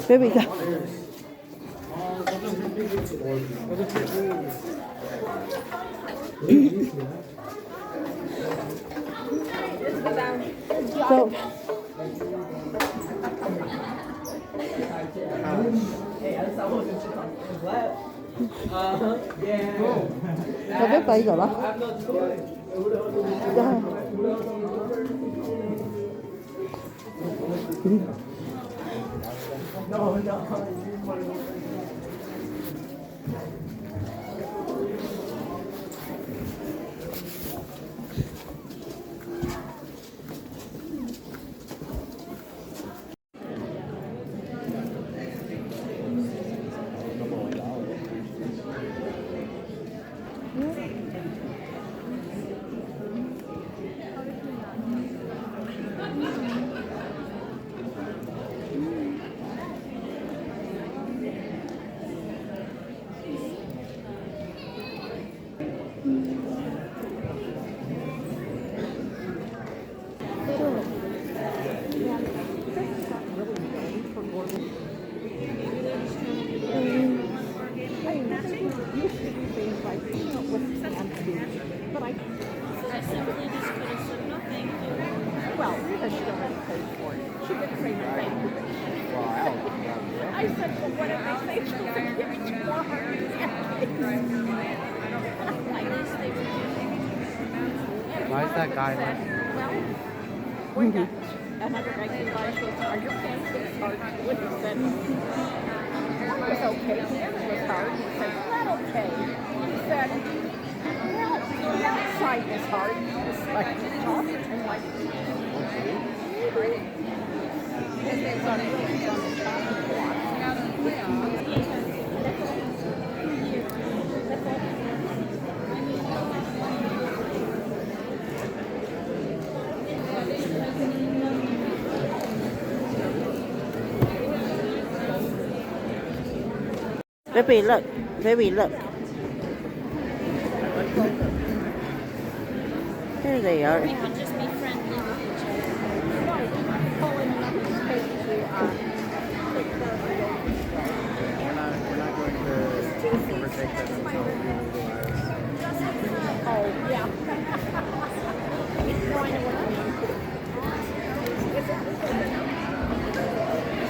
Baby go. Go. Nó biết bay rồi đó. Why is that guy like? Another guy came by and goes, "Are your pancakes hard?" He said, "That was okay. His was hard." He said, "Not okay." He said, "Well, the outside was hard." He was like, "Chocolate." And like, Baby, look. Baby, look. There they are. We can just be friendly with each We're not going to overtake this until we legalize. oh, yeah. No, I know what I mean.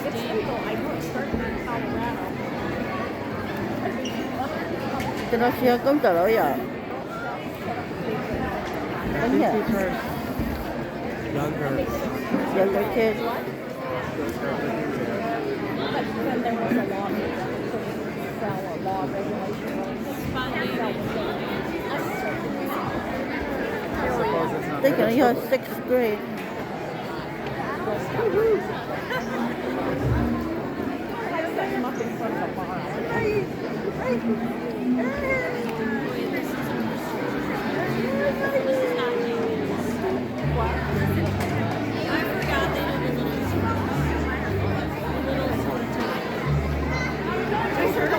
It's legal. I know it started in Colorado. Cho nó siya cũng trở lại à. Đúng nhỉ? Younger. Younger kids. But then there was a law a law regulation. They're gonna go 6th grade. I set him up in front of a bar. Hey,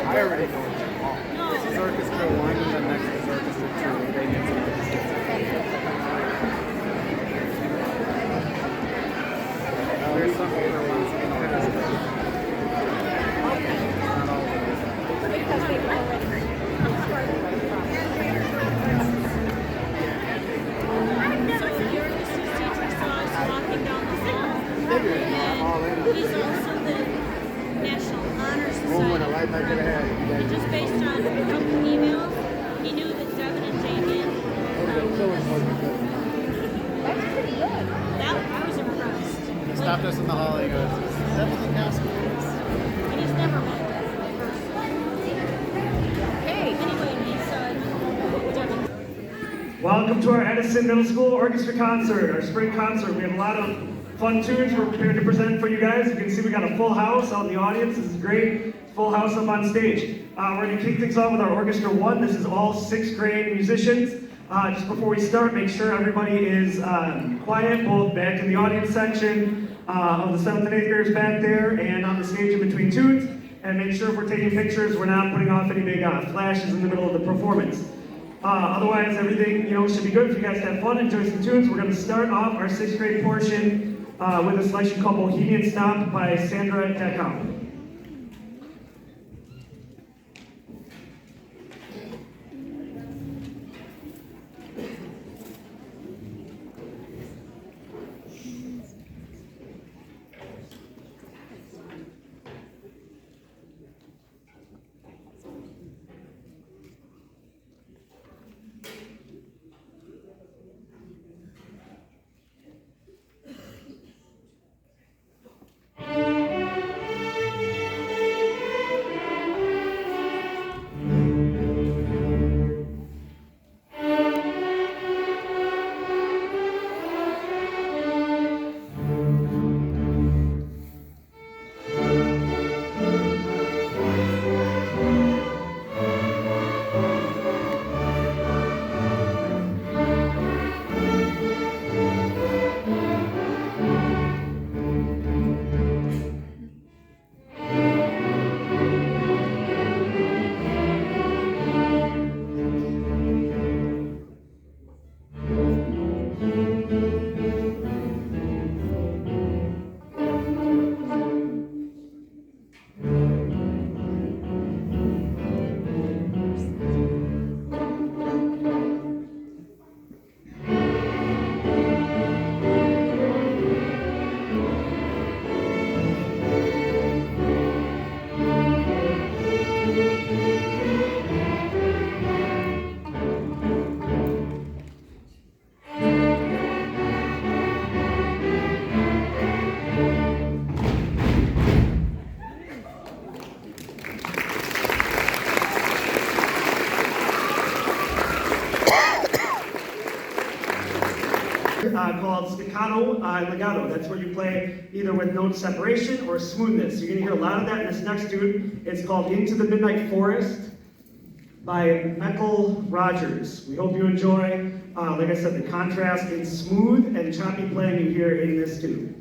I already know. This is Orchestra 1 and the next is Orchestra 2. They need to there's some older ones in Orchestra. Not all of them. because they've already started right from. So the orchestra teacher saw us walking down the hall, and he's also the National Honor Society. And just based on a couple emails, he knew that Devin and Damien. That's pretty good. I was impressed. He stopped us in the hall and he goes, "Is that what the castle is?" And he's never met Devin personally. Hey, anyway, he said Devin. Welcome to our Edison Middle School Orchestra concert, our spring concert. We have a lot of fun tunes we're prepared to present for you guys. You can see we got a full house out in the audience. This is great. Full house up on stage. We're going to kick things off with our Orchestra 1. This is all 6th grade musicians. Just before we start, make sure everybody is quiet, both back in the audience section of the 7th and 8th graders back there and on the stage in between tunes. And make sure if we're taking pictures, we're not putting off any big flashes in the middle of the performance. Otherwise, everything should be good. If you guys have fun, enjoy some tunes. We're going to start off our 6th grade portion with a selection called Bohemian Stomp by Sandra Takau. Called staccato and legato. That's where you play either with note separation or smoothness. You're going to hear a lot of that in this next tune. It's called Into the Midnight Forest by Michael Rogers. We hope you enjoy, like I said, the contrast in smooth and choppy playing you hear in this tune.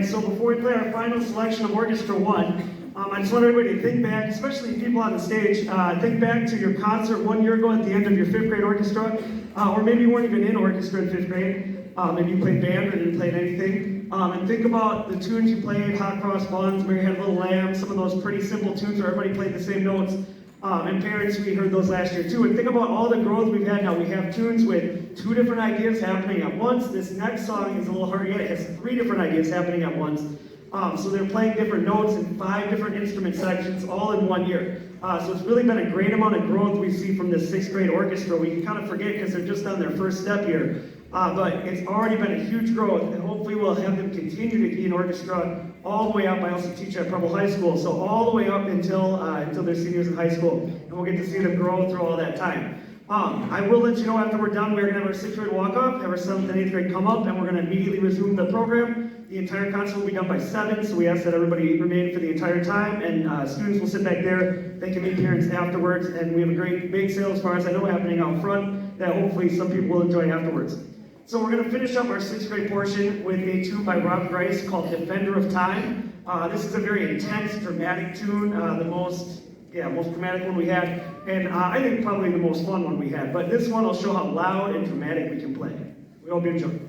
So before we play our final selection of Orchestra 1, I just want everybody to think back, especially people on the stage, think back to your concert 1 year ago at the end of your 5th grade orchestra, or maybe you weren't even in orchestra in 5th grade, maybe you played band or didn't play anything, and think about the tunes you played, Hot Cross Buns, Mary Had a Little Lamb, some of those pretty simple tunes where everybody played the same notes. And parents, we heard those last year too. And think about all the growth we've had now. We have tunes with 2 different ideas happening at once. This next song is a little harder yet. It has 3 different ideas happening at once. So they're playing different notes in 5 different instrument sections all in 1 year. So it's really been a great amount of growth we see from this 6th grade orchestra. We kind of forget because they're just on their first step here. But it's already been a huge growth, and hopefully we'll have them continue to be an orchestra all the way up. I also teach at Preble High School, so all the way up until they're seniors in high school, and we'll get to see them grow through all that time. I will let you know after we're done, we're going to have our 6th grade walk-up, have our 7th and 8th grade come up, and we're going to immediately resume the program. The entire concert will be done by 7, so we ask that everybody remain for the entire time, and students will sit back there. They can meet parents afterwards, and we have a great bake sale, as far as I know, happening out front that hopefully some people will enjoy afterwards. So we're going to finish up our 6th grade portion with a tune by Rob Grice called Defender of Time. This is a very intense, dramatic tune, the most dramatic one we had, and I think probably the most fun one we had. But this one will show how loud and dramatic we can play. We hope you enjoy.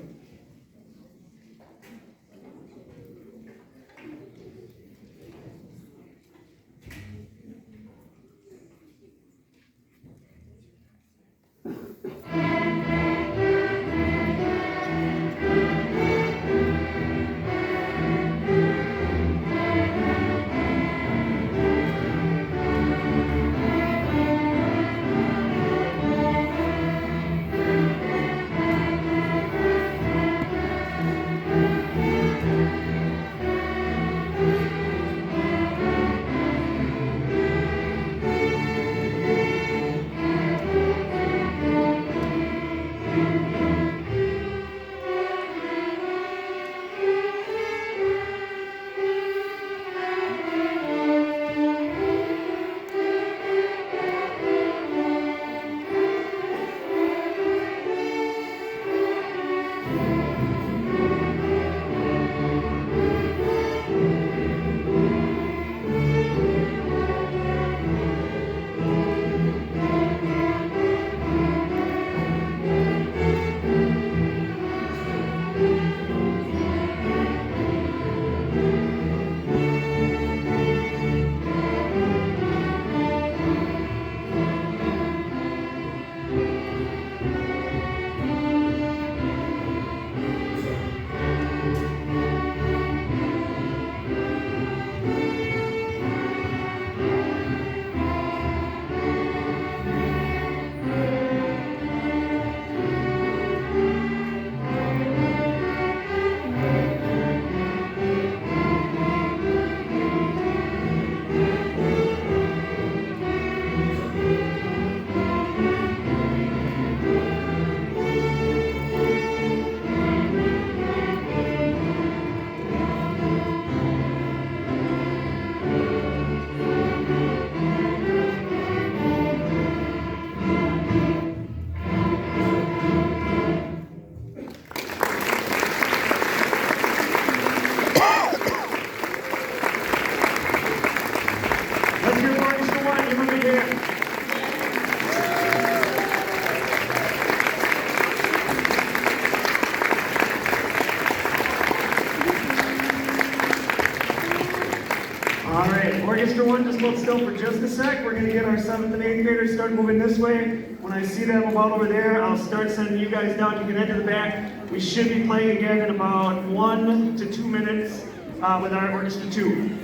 Orchestra 1, just hold still for just a sec. We're going to get our 7th and 8th graders start moving this way. When I see them about over there, I'll start sending you guys down. You can head to the back. We should be playing again in about 1 to 2 minutes with our Orchestra 2.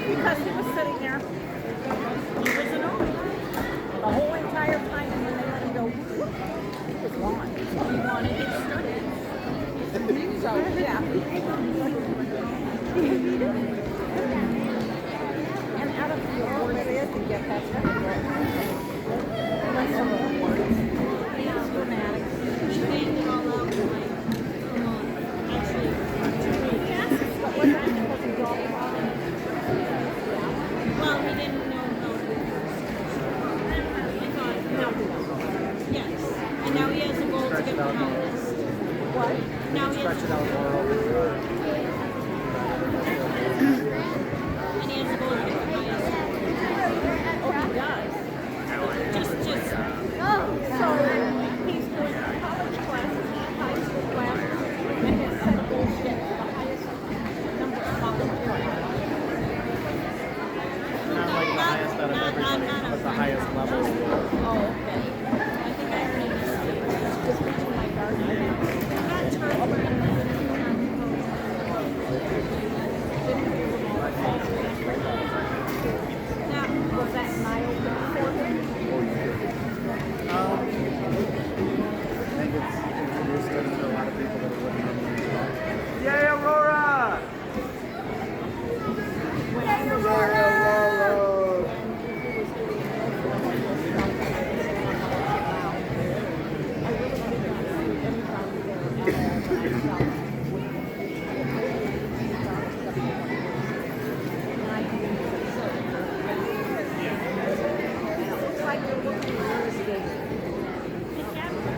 Because he was sitting there, he was alone the whole entire time, and when they let him go, he was gone. He wanted to get started. So, yeah. And out of the awards they had to get that stuff. Unless some of the awards. He was dramatic. She banged it all out like, come on, actually, Yes, but what happened was he got well, he didn't know how to do it. I thought, now he knows. yes. And now he has a goal to get the list. What? Now he has Stretch it out more over. and he has needs to go and get the highest score. Oh, he does. Just. So he's doing college classes, high school classes, and his set goals to get the highest number of volunteers. Not like the highest out of everybody, but the highest level. Oh, okay. I think I already missed it. Just between my garden. Not turf. Now, Was that mile for him? I think it's introduced us to a lot of people that wouldn't normally know. Yay, Aurora!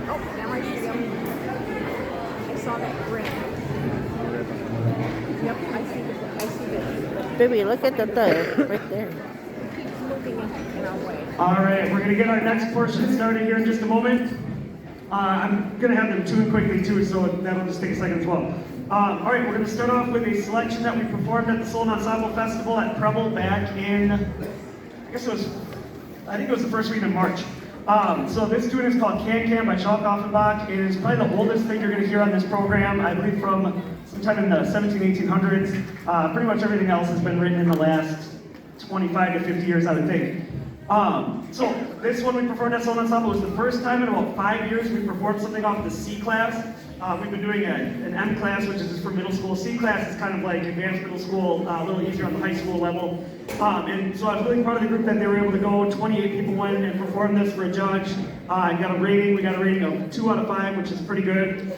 Oh, now I see him. I saw that grin. Yep, I see this. Baby, look at the third right there. Keeps moving in our way. All right, we're going to get our next portion started here in just a moment. I'm going to have them tune quickly too, so that'll just take a second as well. All right, we're going to start off with a selection that we performed at the Soul Ensemble Festival at Preble back in, I think it was the first week in March. So this tune is called Can Can by Chalk Offenbach. It is probably the oldest thing you're going to hear on this program, I believe from sometime in the 1800s. Pretty much everything else has been written in the last 25 to 50 years, I would think. So this one we performed at Soul Ensemble was the first time in about 5 years we performed something off the C class. We've been doing an M class, which is just for middle school. C class is kind of like advanced middle school, a little easier on the high school level. And so I was really proud of the group that they were able to go. 28 people went and performed this for a judge. And got a rating. We got a rating of 2 out of 5, which is pretty good.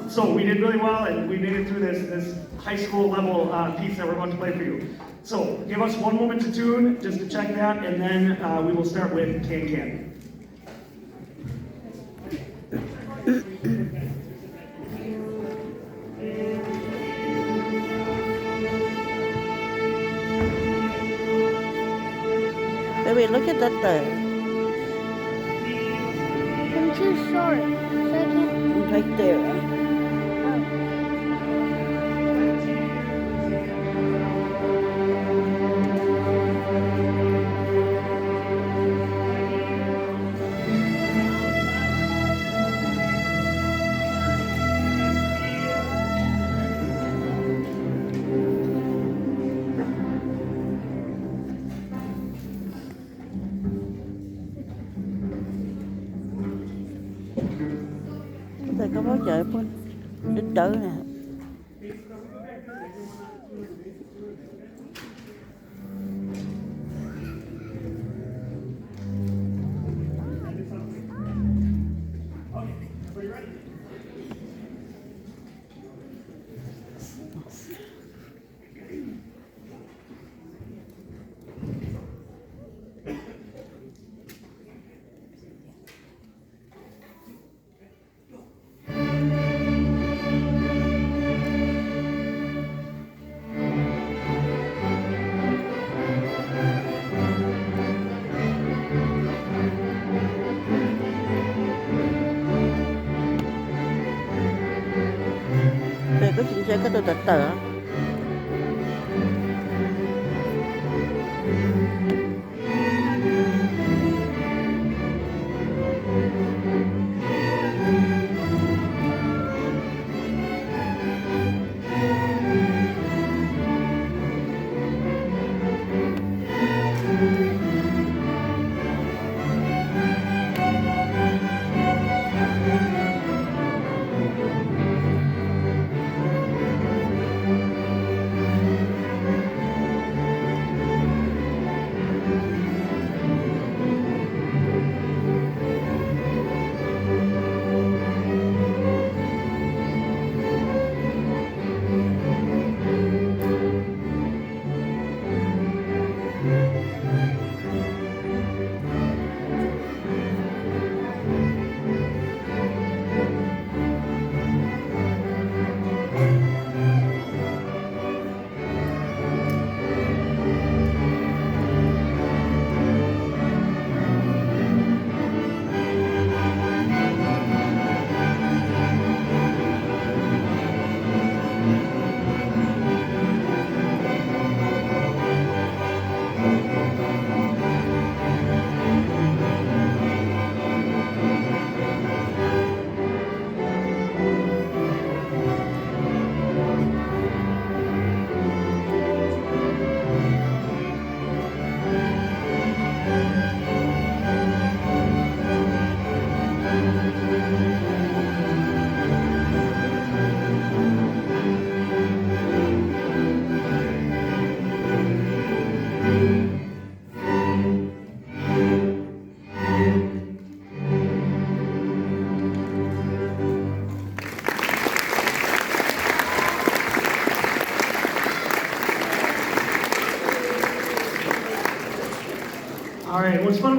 So we did really well, and we made it through this high school level piece that we're about to play for you. So give us one moment to tune, just to check that, and then we will start with Can Can. Baby, look at the third I'm too short. Second. right there. Thầy có báo trời không? Đích tử nè. Có chuyện sẽ có tôi tật tở.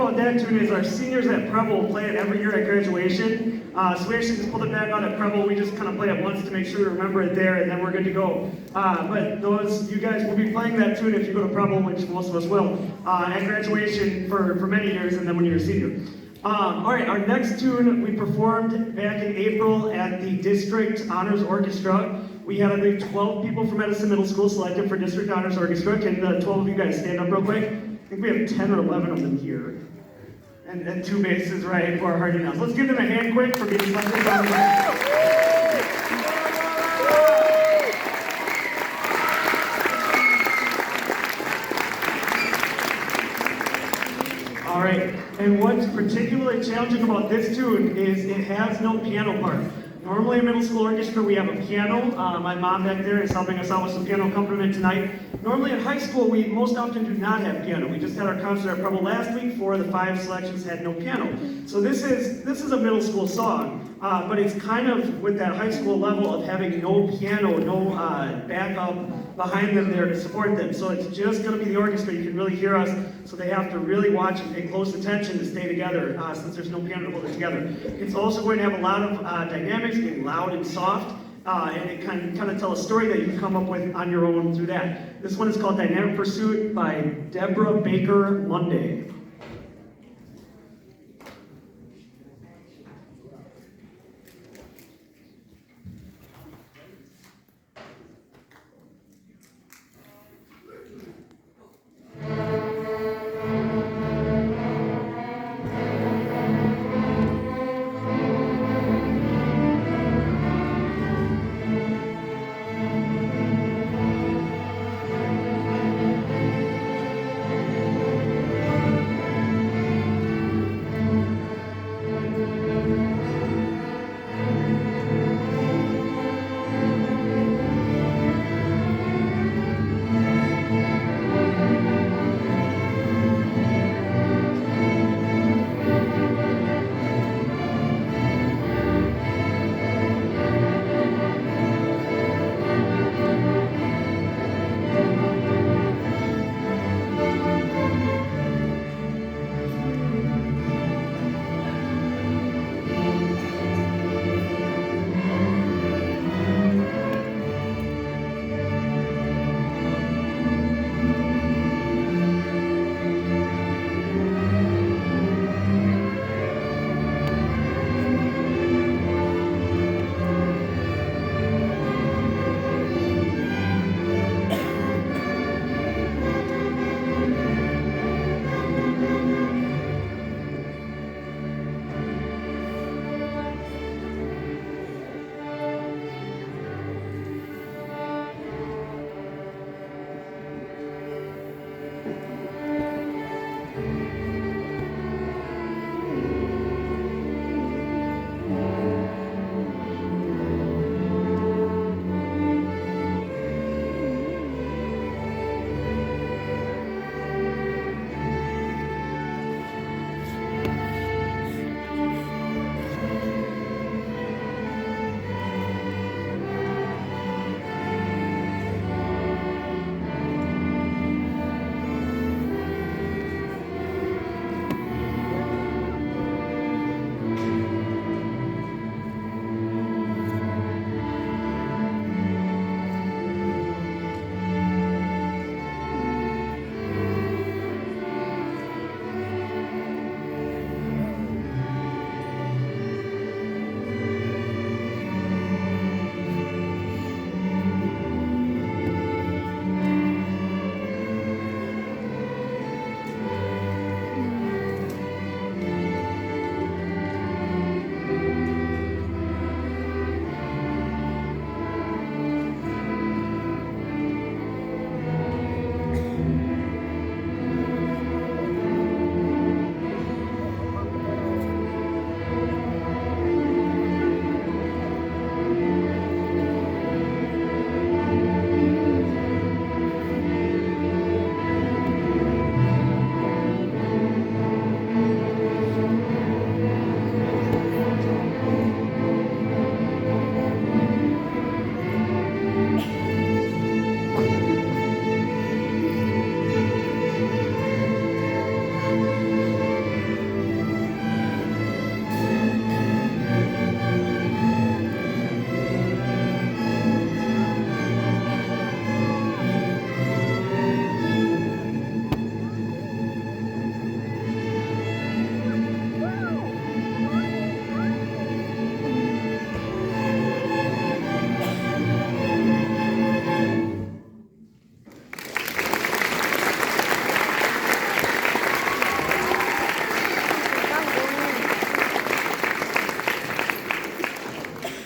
about that tune is our seniors at Preble will play it every year at graduation. So we actually just pulled it back out at Preble. We just kind of play it once to make sure we remember it there, and then we're good to go. But you guys will be playing that tune if you go to Preble, which most of us will, at graduation for many years, and then when you're a senior. All right, our next tune we performed back in April at the District Honors Orchestra. We had, I believe, 12 people from Edison Middle School selected for District Honors Orchestra. Can the 12 of you guys stand up real quick? I think we have 10 or 11 of them here. And 2 basses, right, who are hardy now. So let's give them a hand quick for being selected. All right, and what's particularly challenging about this tune is it has no piano part. Normally in middle school orchestra we have a piano. My mom back there is helping us out with some piano accompaniment tonight. Normally in high school we most often do not have piano. We just had our concert at Preble last week. 4 of the 5 selections had no piano. So this is a middle school song, but it's kind of with that high school level of having no piano, no backup behind them there to support them. So it's just going to be the orchestra. You can really hear us, so they have to really watch and pay close attention to stay together since there's no piano to hold it together. It's also going to have a lot of dynamics, being loud and soft, and it can kind of tell a story that you can come up with on your own through that. This one is called Dynamic Pursuit by Deborah Baker Monday.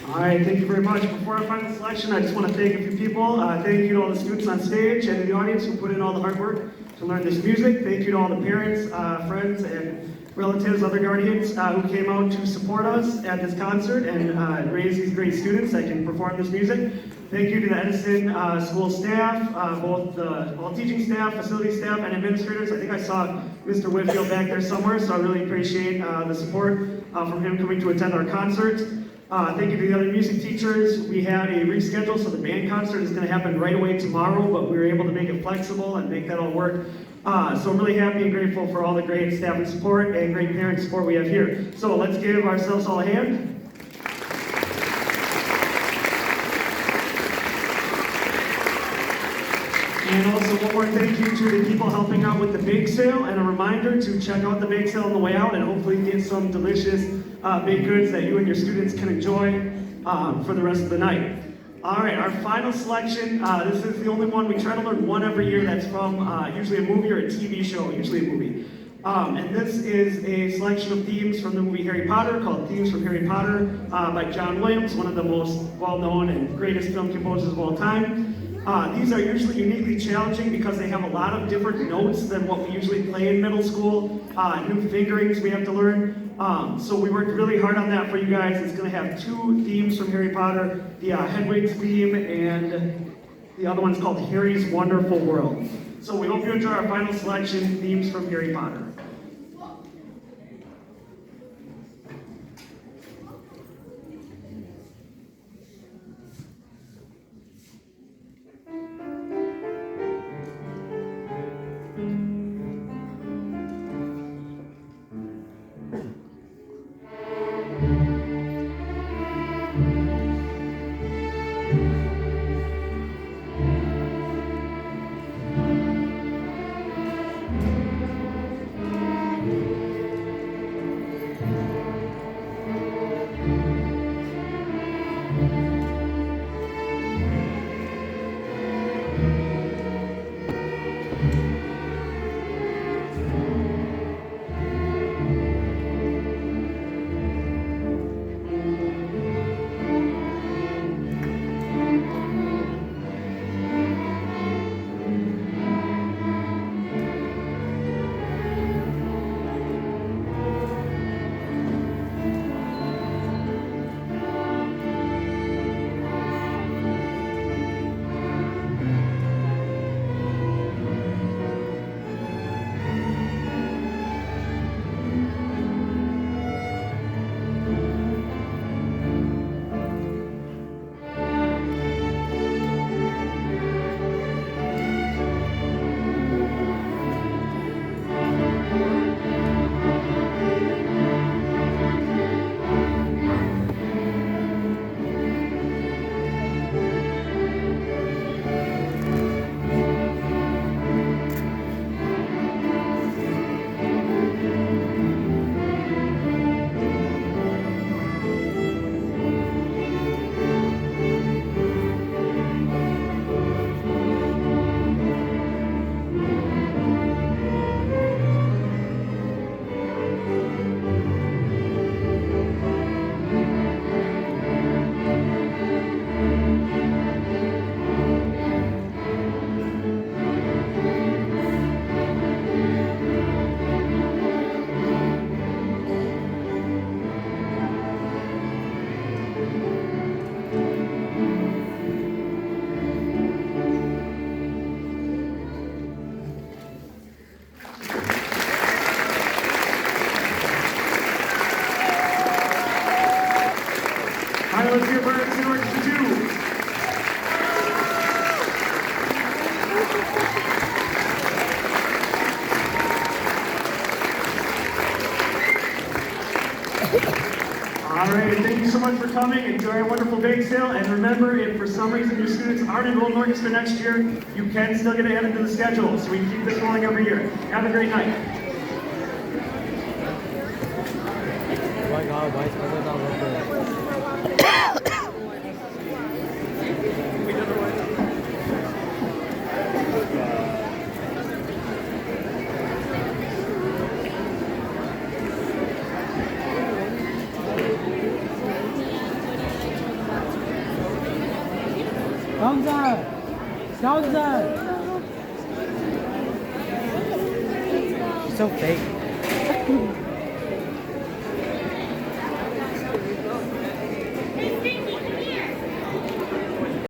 All right, thank you very much. Before our final selection, I just want to thank a few people. Thank you to all the students on stage and to the audience who put in all the hard work to learn this music. Thank you to all the parents, friends, and relatives, other guardians who came out to support us at this concert and raise these great students that can perform this music. Thank you to the Edison school staff, both all teaching staff, facility staff, and administrators. I think I saw Mr. Whitfield back there somewhere, so I really appreciate the support from him coming to attend our concert. Thank you to the other music teachers. We had a reschedule, so the band concert is going to happen right away tomorrow, but we were able to make it flexible and make that all work. So I'm really happy and grateful for all the great staff and support and great parent support we have here. So let's give ourselves all a hand. And also one more thank you to the people helping out with the bake sale, and a reminder to check out the bake sale on the way out and hopefully get some delicious baked goods that you and your students can enjoy for the rest of the night. All right, our final selection, this is the only one, we try to learn one every year that's from usually a movie or a TV show, usually a movie. And this is a selection of themes from the movie Harry Potter called Themes from Harry Potter by John Williams, one of the most well-known and greatest film composers of all time. These are usually uniquely challenging because they have a lot of different notes than what we usually play in middle school, new fingerings we have to learn. So we worked really hard on that for you guys. It's going to have two themes from Harry Potter, the Hedwig's theme and the other one's called Harry's Wonderful World. So we hope you enjoy our final selection, Themes from Harry Potter. Let's hear for Edison Orchestra 2. All right, thank you so much for coming. Enjoy our wonderful bake sale. And remember, if for some reason your students aren't enrolled in orchestra next year, you can still get added to the schedule. So we can keep this rolling every year. Have a great night. Downside. Downside. So fake.